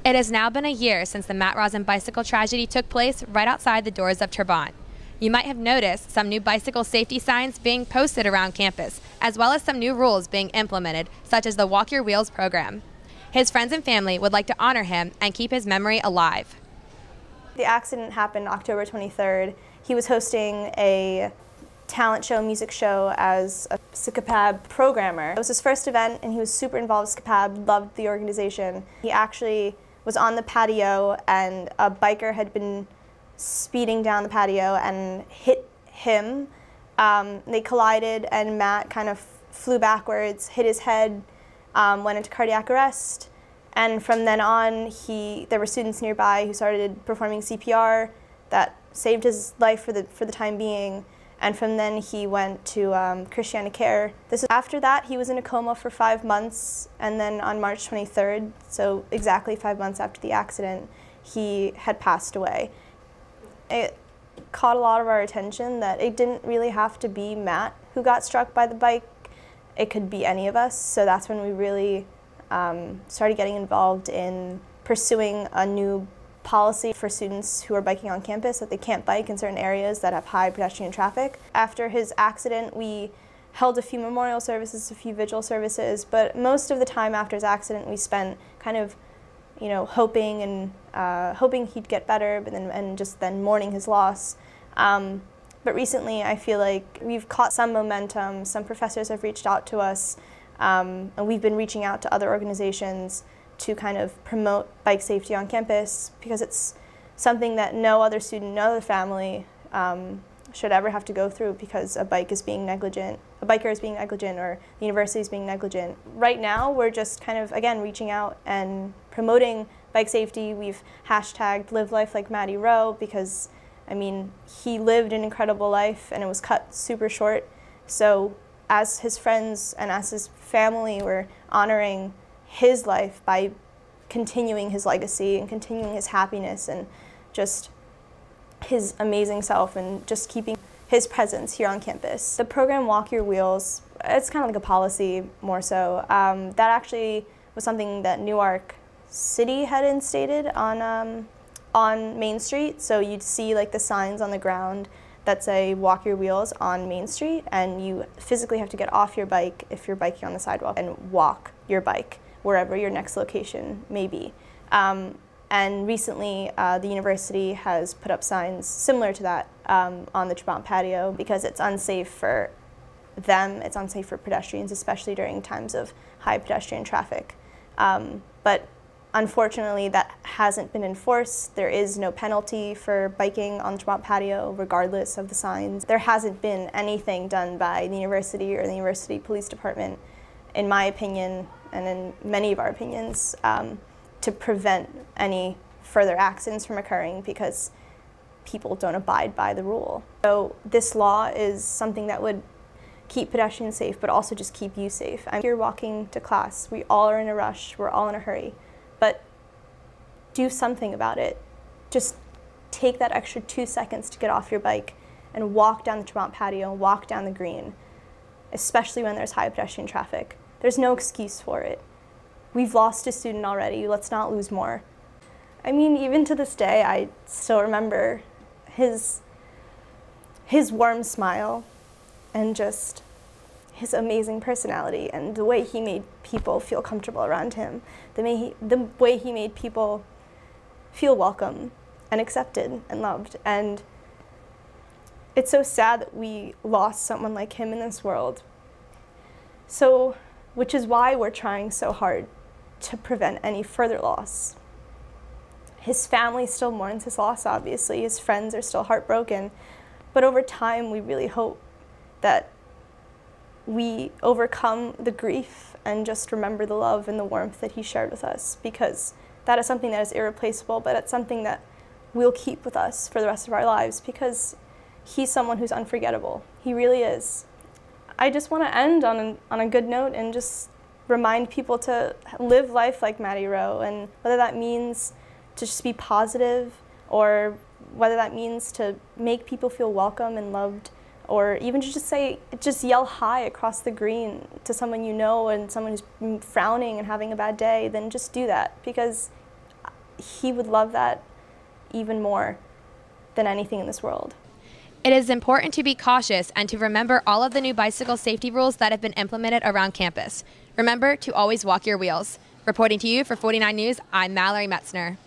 It has now been a year since the Matt Rosin bicycle tragedy took place right outside the doors of Trabant. You might have noticed some new bicycle safety signs being posted around campus, as well as some new rules being implemented, such as the Walk Your Wheels program. His friends and family would like to honor him and keep his memory alive. The accident happened October 23rd. He was hosting a talent show, music show as a SCPAB programmer. It was his first event and he was super involved with SCPAB, loved the organization. He actually was on the patio and a biker had been speeding down the patio and hit him. They collided and Matt kind of flew backwards, hit his head, went into cardiac arrest. And from then on, there were students nearby who started performing CPR that saved his life for the time being. And from then he went to Christiana Care. After that, he was in a coma for 5 months, and then on March 23rd, so exactly 5 months after the accident, he had passed away. It caught a lot of our attention that it didn't really have to be Matt who got struck by the bike. It could be any of us, so that's when we really started getting involved in pursuing a new policy for students who are biking on campus that they can't bike in certain areas that have high pedestrian traffic. After his accident, we held a few memorial services, a few vigil services, but most of the time after his accident, we spent kind of, hoping he'd get better, and just then mourning his loss. But recently, I feel like we've caught some momentum. Some professors have reached out to us, and we've been reaching out to other organizations to kind of promote bike safety on campus, because it's something that no other student, no other family should ever have to go through because a biker is being negligent, or the university is being negligent. Right now, we're just kind of, again, reaching out and promoting bike safety. We've hashtagged Live Life Like Matty Rowe because, he lived an incredible life and it was cut super short. So as his friends and as his family, we're honoring his life by continuing his legacy and continuing his happiness and just his amazing self and just keeping his presence here on campus. The program Walk Your Wheels, it's kind of like a policy more so. That actually was something that Newark City had instated on Main Street. So you'd see like the signs on the ground that say Walk Your Wheels on Main Street, and you physically have to get off your bike if you're biking on the sidewalk and walk your bike wherever your next location may be. And recently, the university has put up signs similar to that on the Trabant patio because it's unsafe for them, it's unsafe for pedestrians, especially during times of high pedestrian traffic. But unfortunately, that hasn't been enforced. There is no penalty for biking on the Trabant patio, regardless of the signs. There hasn't been anything done by the university or the university police department, in my opinion, and in many of our opinions, to prevent any further accidents from occurring because people don't abide by the rule. So this law is something that would keep pedestrians safe, but also just keep you safe. I'm here walking to class. We all are in a rush. We're all in a hurry. But do something about it. Just take that extra 2 seconds to get off your bike and walk down the Trabant patio and walk down the green, especially when there's high pedestrian traffic. There's no excuse for it. We've lost a student already. Let's not lose more. Even to this day, I still remember his warm smile and just his amazing personality and the way he made people feel comfortable around him, the way he made people feel welcome and accepted and loved. And it's so sad that we lost someone like him in this world. Which is why we're trying so hard to prevent any further loss. His family still mourns his loss, obviously. His friends are still heartbroken. But over time, we really hope that we overcome the grief and just remember the love and the warmth that he shared with us, because that is something that is irreplaceable, but it's something that we'll keep with us for the rest of our lives because he's someone who's unforgettable. He really is. I just want to end on a good note and just remind people to live life like Matty Rowe, and whether that means to just be positive or whether that means to make people feel welcome and loved, or even to just yell hi across the green to someone you know and someone who's frowning and having a bad day, then just do that, because he would love that even more than anything in this world. It is important to be cautious and to remember all of the new bicycle safety rules that have been implemented around campus. Remember to always walk your wheels. Reporting to you for 49 News, I'm Mallory Metzner.